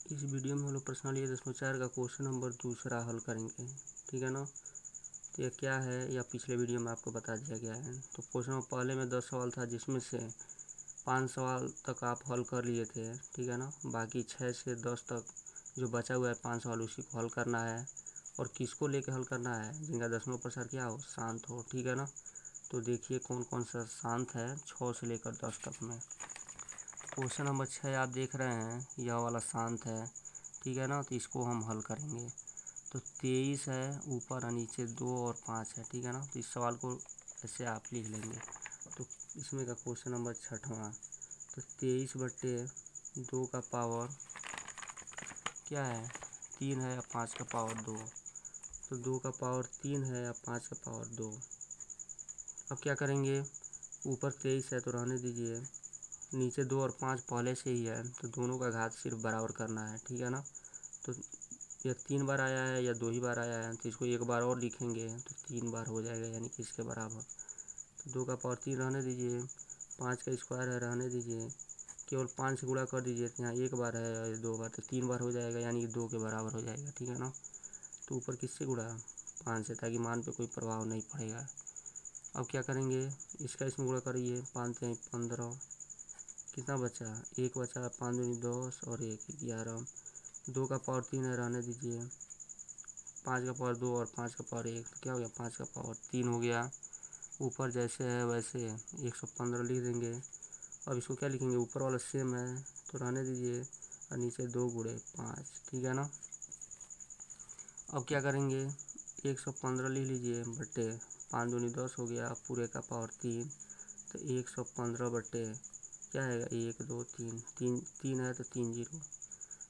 इस वीडियो में हम लोग प्रश्न 10.4 का क्वेश्चन नंबर 2 हल करेंगे, ठीक है ना। तो यह क्या है, या पिछले वीडियो में आपको बता दिया गया है। तो क्वेश्चन नंबर पहले में 10 सवाल था, जिसमें से 5 सवाल तक आप हल कर लिए थे, ठीक है ना। बाकी 6 से 10 तक जो बचा हुआ है 5 सवाल, उसी को हल करना है। और किसको लेके हल करना है, जिनका दशमलव प्रसार क्या हो, शांत हो, ठीक है ना। तो देखिए कौन कौन सा शांत है 6 से लेकर 10 तक में। क्वेश्चन नंबर 6 आप देख रहे हैं, यह वाला शांत है, ठीक है ना। तो इसको हम हल करेंगे। तो 23 है, ऊपर और नीचे 2 और 5 है, ठीक है ना। तो इस सवाल को ऐसे आप लिख लेंगे। तो इसमें का क्वेश्चन नंबर 6वां, तो 23/2 का पावर क्या है, 3 है, या 5 का पावर 2। तो 2 का पावर 3 है, या 5 का पावर 2। अब क्या करेंगे, ऊपर 23 है तो रहने दीजिए, नीचे 2 और 5 पहले से ही है, तो दोनों का घात सिर्फ बराबर करना है, ठीक है ना। तो यह 3 बार आया है या 2 ही बार आया है, तो इसको एक बार और लिखेंगे तो 3 बार हो जाएगा, यानी कि इसके बराबर। तो 2 का पावर 3 रहने दीजिए, 5 का स्क्वायर है रहने दीजिए, केवल 5 से गुणा कर दीजिए, तो यहाँ एक बार है और 2 बार, तो 3 बार हो जाएगा, यानी कि 2 के बराबर हो जाएगा, ठीक है ना। तो ऊपर किससे गुणा, 5 से, ताकि मान पे कोई प्रभाव नहीं पड़ेगा। अब क्या करेंगे, इसका इसमें गुणा करिए, 5 से 15, कितना बचा, 1 बचा, 5 दूनी 10 और 1 11। 2 का पावर 3 है रहने दीजिए, 5 का पावर 2 और 5 का पावर 1, तो क्या हो गया, 5 का पावर 3 हो गया। ऊपर जैसे है वैसे 115 लिख देंगे। अब इसको क्या लिखेंगे, ऊपर वाला सेम है तो रहने दीजिए, और नीचे 2 गुणे 5, ठीक है ना। अब क्या करेंगे, 115 लिख लीजिए बटे 5 दूनी 10 हो गया, पूरे का पावर 3, तो 115 बटे क्या है, 1 2 3 3 3 है, तो 3 जीरो।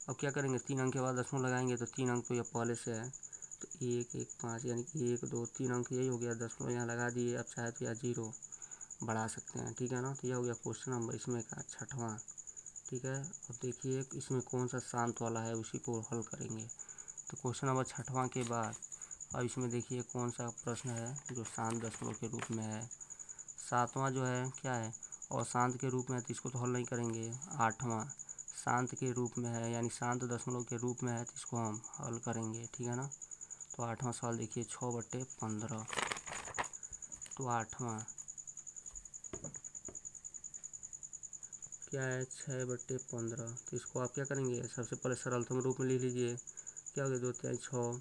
अब क्या करेंगे, 3 अंक के बाद दशमलव लगाएंगे, तो 3 अंक तो यह पहले से है, तो 1 1 5, यानी कि 1 2 3 अंक यही हो गया, दशमलव यहाँ लगा दिए। अब चाहे तो यहाँ जीरो बढ़ा सकते हैं, ठीक है ना। तो यह हो गया क्वेश्चन नंबर इसमें का 6वां, ठीक है। अब देखिए इसमें कौन सा शांत वाला है, उसी को हल करेंगे। तो क्वेश्चन नंबर 6वां के बाद अब इसमें देखिए कौन सा प्रश्न है जो शांत दशमलव के रूप में है। 7वां जो है क्या है, और शांत के रूप में है, तो इसको तो हल नहीं करेंगे। 8वां शांत के रूप में है, यानी शांत दशमलव के रूप में है, तो इसको हम हल करेंगे, ठीक है ना। तो 8वां सवाल देखिए, 6/15। तो 8वां क्या है, 6/15। तो इसको आप क्या करेंगे, सबसे पहले सरलतम रूप में लिख लीजिए। क्या हो गया, 2 3 6,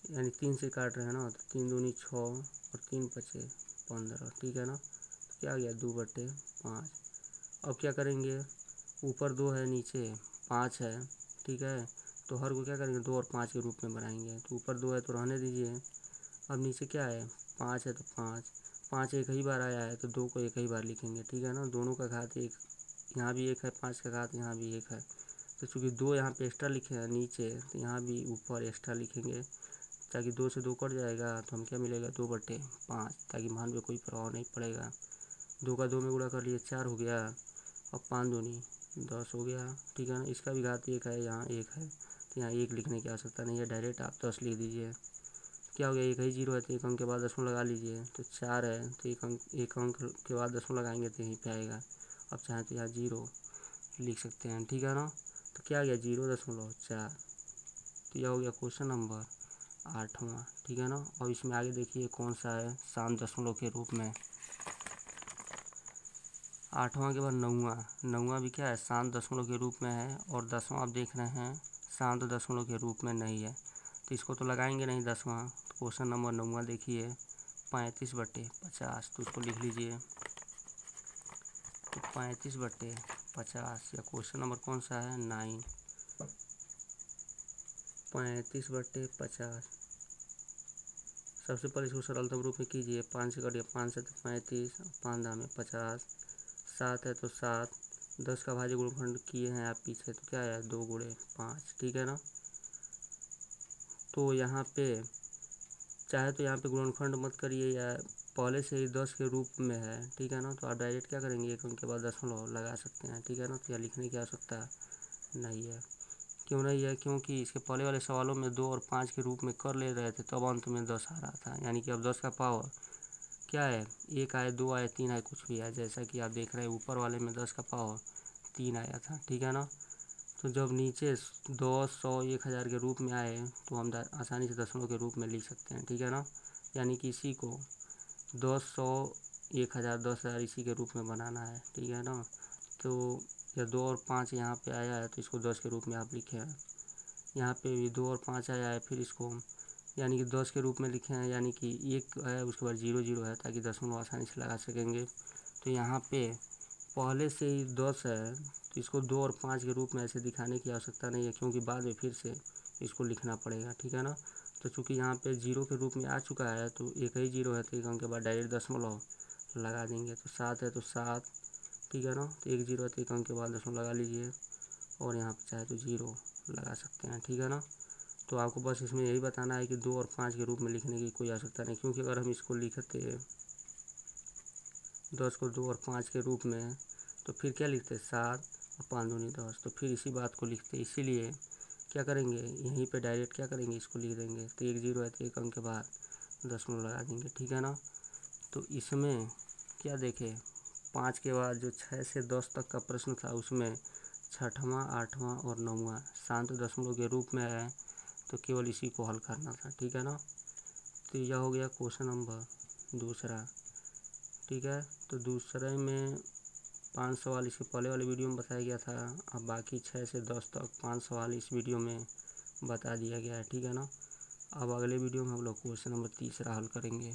यानी 3 से काट रहे हैं ना, तो 3 दूनी 6 और 3 5 15, ठीक है ना। तो क्या आ गया, 2/5। अब क्या करेंगे, ऊपर 2 है, नीचे 5 है, ठीक है। तो हर को क्या करेंगे, 2 और 5 के रूप में बनाएंगे। तो ऊपर 2 है तो रहने दीजिए। अब नीचे क्या है, 5 है, तो 5 5 एक ही बार आया है, तो 2 को एक ही बार लिखेंगे, ठीक है ना। दोनों का घात एक, यहाँ भी 1 है, 5 का घात यहाँ भी 1 है, तो चूँकि 2 यहाँ पे एक्स्ट्रा लिखे हैं नीचे, तो यहाँ भी ऊपर एक्स्ट्रा लिखेंगे, ताकि 2 से 2 कट जाएगा, तो हम क्या मिलेगा, 2/5, ताकि मान पे कोई प्रभाव नहीं पड़ेगा। 2 का 2 में गुणा कर लिए, 4 हो गया, और 5 दूनी 10 हो गया, ठीक है ना। इसका भी घात 1 है, यहाँ 1 है, तो यहाँ 1 लिखने की आवश्यकता नहीं है, डायरेक्ट आप 10 लिख दीजिए। क्या हो गया, 1 ही जीरो है, तो 1 अंक के बाद दशमलव लगा लीजिए। तो 4 है, तो 1 अंक के बाद दशमलव लगाएंगे तो यहीं पे आएगा। अब चाहें तो यहाँ जीरो लिख सकते हैं, ठीक है ना। तो क्या आ गया, 0.4। तो यह हो गया क्वेश्चन नंबर 8वां, ठीक है ना। और इसमें आगे देखिए कौन सा है, शांत दशमलव के रूप में। 8वां के बाद 9वां भी क्या है, शांत दशमलव के रूप में है। और 10वां आप देख रहे हैं शांत दशमलव के रूप में नहीं है, तो इसको तो लगाएंगे नहीं 10वां। तो क्वेश्चन नंबर 9वां देखिए, 35/50। तो इसको लिख लीजिए, तो 35/50, या क्वेश्चन नंबर कौन सा है, 9। 35/50। सबसे पहले इसको सरलतम रूप में कीजिए, 5 से कटिए, 5 से तो 35, 5 दाम में 50, 7 है तो 7, 10 का भाज्य गुणनखंड किए हैं आप पीछे, तो क्या है, 2 गुणे 5, ठीक है ना। तो यहाँ पे चाहे तो यहाँ पे गुणनखंड मत करिए, या पहले से ही 10 के रूप में है, ठीक है ना। तो आप डायरेक्ट क्या करेंगे, 1 अंक के बाद दशमलव लगा सकते हैं, ठीक है ना। तो यह लिखने की आवश्यकता नहीं है। क्यों नहीं है, क्योंकि इसके पहले वाले सवालों में 2 और 5 के रूप में कर ले रहे थे, तब अंत में 10 आ रहा था, यानी कि अब 10 का पावर क्या है, 1 आए, 2 आए, 3 आए, कुछ भी आए, जैसा कि आप देख रहे हैं ऊपर वाले में 10 का पावर 3 आया था, ठीक है ना। तो जब नीचे 10, 100, 1000 के रूप में आए तो हम आसानी से दशमलव के रूप में लिख सकते हैं, ठीक है ना। यानी कि इसी को 10, 100, 1000, 10,000 इसी के रूप में बनाना है, ठीक है ना। तो या 2 और 5 यहाँ पे आया है तो इसको 10 के रूप में आप लिखे हैं। यहाँ पे भी 2 और 5 आया है, फिर इसको यानी कि 10 के रूप में लिखे हैं, यानी कि 1 है उसके बाद 0 0 है ताकि दशमलव आसानी से लगा सकेंगे। तो यहाँ पे पहले से ही 10 है तो इसको 2 और 5 के रूप में ऐसे दिखाने की आवश्यकता नहीं है, क्योंकि बाद में फिर से इसको लिखना पड़ेगा, ठीक है ना। तो चूँकि यहाँ पे 0 के रूप में आ चुका है तो एक ही 0 है तो एक अंक के बाद डायरेक्ट दशमलव लगा देंगे। तो 7 है तो 7, ठीक है ना। तो 1 0 है तो एक अंक के बाद दशमलव लगा लीजिए, और यहाँ पे चाहे तो 0 लगा सकते हैं, ठीक है ना। तो आपको बस इसमें यही बताना है कि 2 और 5 के रूप में लिखने की कोई आवश्यकता नहीं, क्योंकि अगर हम इसको लिखते 10 को 2 और 5 के रूप में तो फिर क्या लिखते 7 और 5 दूनी 10, तो फिर इसी बात को लिखते। इसीलिए क्या करेंगे, यहीं पे डायरेक्ट क्या करेंगे, इसको लिख देंगे। तो 1 0 है तो एक अंक के बाद दशमलव लगा देंगे, ठीक है ना। तो इसमें क्या देखें, 5 के बाद जो 6 से 10 तक का प्रश्न था उसमें 6वां, 8वां और 9वां शांत दशमलव के रूप में है, तो केवल इसी को हल करना था, ठीक है ना। तो यह हो गया क्वेश्चन नंबर दूसरा, ठीक है। तो दूसरे में 5 सवाल इसके पहले वाले वीडियो में बताया गया था, अब बाकी 6 से 10 तक 5 सवाल इस वीडियो में बता दिया गया है, ठीक है ना। अब अगले वीडियो में हम लोग क्वेश्चन नंबर तीसरा हल करेंगे।